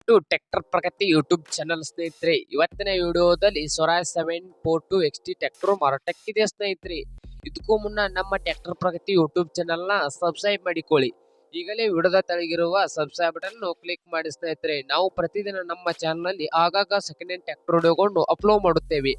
To tractor Pragati YouTube channel ಸ್ನೇಹಿತರೆ. ಇವತ್ತಿನ ವಿಡಿಯೋದಲ್ಲಿ ಸ್ವರಾಜ್ 742 XT ಟ್ರ್ಯಾಕ್ಟರ್ ಮಾರಾಟಕ್ಕಿದೆ ಸ್ನೇಹಿತರೆ. ಇದಕ್ಕೂ ಮುನ್ನ ನಮ್ಮ ಟ್ರ್ಯಾಕ್ಟರ್ ಪ್ರಗತಿ ಯೂಟ್ಯೂಬ್ ಚಾನಲ್ನ ಸಬ್ಸ್ಕ್ರೈಬ್ ಮಾಡಿಕೊಳ್ಳಿ. ಈಗಲೇ ವಿಡಿಯೋದ ತೆಳಗಿರುವ ಸಬ್ಸ್ಕ್ರೈಬ್ ಬಟನ್ ಕ್ಲಿಕ್ ಮಾಡಿ ಸ್ನೇಹಿತರೆ. ನಾವು ಪ್ರತಿದಿನ ನಮ್ಮ ಚಾನಲ್ನಲ್ಲಿ ಆಗಾಗ ಸೆಕೆಂಡ್ ಹ್ಯಾಂಡ್ ಟ್ರ್ಯಾಕ್ಟರ್ ವಿಡಿಯೋಗಳನ್ನು ಅಪ್ಲೋಡ್ ಮಾಡುತ್ತೇವೆ.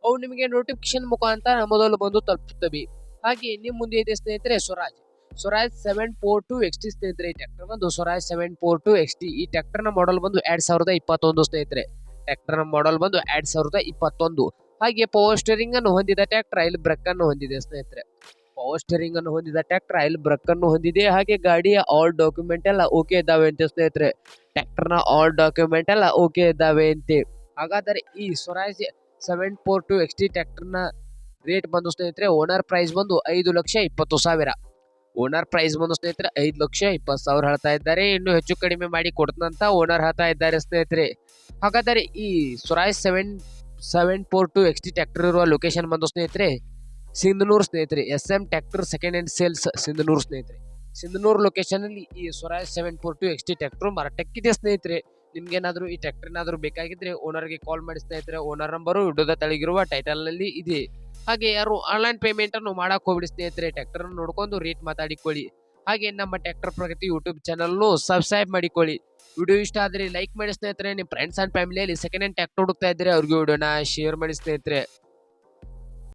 ಅವು ನಿಮಗೆ ನೋಟಿಫಿಕೇಶನ್ ಮುಖಾಂತರ ಮೊದಲು ಬಂದು ತಲುಪುತ್ತವೆ. ಹಾಗೆ ನಿಮ್ಮ ಮುಂದೆ ಇದೆ ಸ್ನೇಹಿತರೆ ಸ್ವರಾಜ್ 742 XT ಸ್ನೇಹಿತರೆ. ಈ ಟ್ರ್ಯಾಕ್ಟರ್ ಬಂದು ಸ್ವರಾಜ್ 742 XT. ಈ ಟ್ರ್ಯಾಕ್ಟರ್ ನ ಮಾಡೆಲ್ ಬಂದು 2021 ಸ್ನೇಹಿತರೆ. ಟ್ರ್ಯಾಕ್ಟರ್ ನ ಮಾಡೆಲ್ ಬಂದು 2021. ಹಾಗೆ ಪವರ್ ಸ್ಟೇರಿಂಗ್ ಅನ್ನು ಹೊಂದಿದ ಟ್ರ್ಯಾಕ್ಟರ್, ಆಯಿಲ್ ಬ್ರೇಕ್ ಅನ್ನು ಹೊಂದಿದೆ ಸ್ನೇಹಿತರೆ. ಪವರ್ ಸ್ಟೇರಿಂಗ್ ಅನ್ನು ಹೊಂದಿದ ಟ್ರ್ಯಾಕ್ಟರ್, ಆಯಿಲ್ ಬ್ರೇಕ್ ಅನ್ನು ಹೊಂದಿದೆ. ಹಾಗೆ ಗಾಡಿಯ ಆಲ್ ಡಾಕ್ಯುಮೆಂಟ್ ಎಲ್ಲ ಓಕೆ ಇದ್ದಾವೆ ಅಂತೆ ಸ್ನೇಹಿತರೆ. ಟ್ರ್ಯಾಕ್ಟರ್ ನ ಆಲ್ ಡಾಕ್ಯುಮೆಂಟ್ ಎಲ್ಲ ಓಕೆ ಇದ್ದಾವೆ ಅಂತೆ. ಹಾಗಾದರೆ ಈ ಸ್ವರಾಜ್ 742 XT ಟ್ರ್ಯಾಕ್ಟರ್ ನ ರೇಟ್ ಬಂದು ಸ್ನೇಹಿತರೆ, ಓನರ್ ಪ್ರೈಸ್ ಬಂದು 5,20,000. ಓನರ್ ಪ್ರೈಸ್ ಬಂದು ಸ್ನೇಹಿತರೆ 5,20,000 ಹೇಳ್ತಾ ಇದ್ದಾರೆ. ಇನ್ನು ಹೆಚ್ಚು ಕಡಿಮೆ ಮಾಡಿ ಕೊಡ್ತಂತ ಓನರ್ ಹೇಳ್ತಾ ಇದ್ದಾರೆ ಸ್ನೇಹಿತರೆ. ಹಾಗಾದರೆ ಈ ಸ್ವರಾಜ್ 742 XT ಟ್ರ್ಯಾಕ್ಟರ್ ಇರುವ ಲೊಕೇಶನ್ ಬಂದು ಸ್ನೇಹಿತರೆ ಸಿಂಧನೂರು ಸ್ನೇಹಿತರೆ. SM tractor second hand sales Sindhanur ಸ್ನೇಹಿತರೆ. ಸಿಂಧನೂರು ಲೊಕೇಶನ್ ಅಲ್ಲಿ ಈ ಸ್ವರಾಜ್ 742 XT ಟ್ರ್ಯಾಕ್ಟರ್ ಮಾರಾಟಕ್ಕಿದೆ ಸ್ನೇಹಿತರೆ. ನಿಮ್ಗೇನಾದ್ರೂ ಈ ಟ್ರ್ಯಾಕ್ಟರ್ ಏನಾದ್ರು ಬೇಕಾಗಿದ್ರೆ ಓನರ್ಗೆ ಕಾಲ್ ಮಾಡಿ ಸ್ನೇಹಿತರೆ. ಓನರ್ ನಂಬರು ವಿಡಿಯೋದ ತೆಳಗಿರುವ ಟೈಟಲ್ ನಲ್ಲಿ ಇದೆ. ಹಾಗೆ ಯಾರು ಆನ್ಲೈನ್ ಪೇಮೆಂಟ್ ಅನ್ನು ಮಾಡಕ್ ಹೋಗ್ಬಿಡಿ ಸ್ನೇಹಿತರೆ. ಟ್ರ್ಯಾಕ್ಟರ್ ನೋಡ್ಕೊಂಡು ರೇಟ್ ಮಾತಾಡಿಕೊಳ್ಳಿ. ಹಾಗೆ ನಮ್ಮ tractor Pragati YouTube channel subscribe ಮಾಡಿಕೊಳ್ಳಿ. ವಿಡಿಯೋ ಇಷ್ಟ ಆದ್ರೆ ಲೈಕ್ ಮಾಡಿ ಸ್ನೇಹಿತರೆ. ನಿಮ್ಮ ಫ್ರೆಂಡ್ಸ್ ಅಂಡ್ ಫ್ಯಾಮಿಲಿಯಲ್ಲಿ ಸೆಕೆಂಡ್ ಹ್ಯಾಂಡ್ ಟ್ರ್ಯಾಕ್ಟರ್ ಹುಡುಕ್ತಾ ಇದ್ರೆ ಅವ್ರಿಗೆ ವಿಡಿಯೋನ ಶೇರ್ ಮಾಡಿ ಸ್ನೇಹಿತರೆ.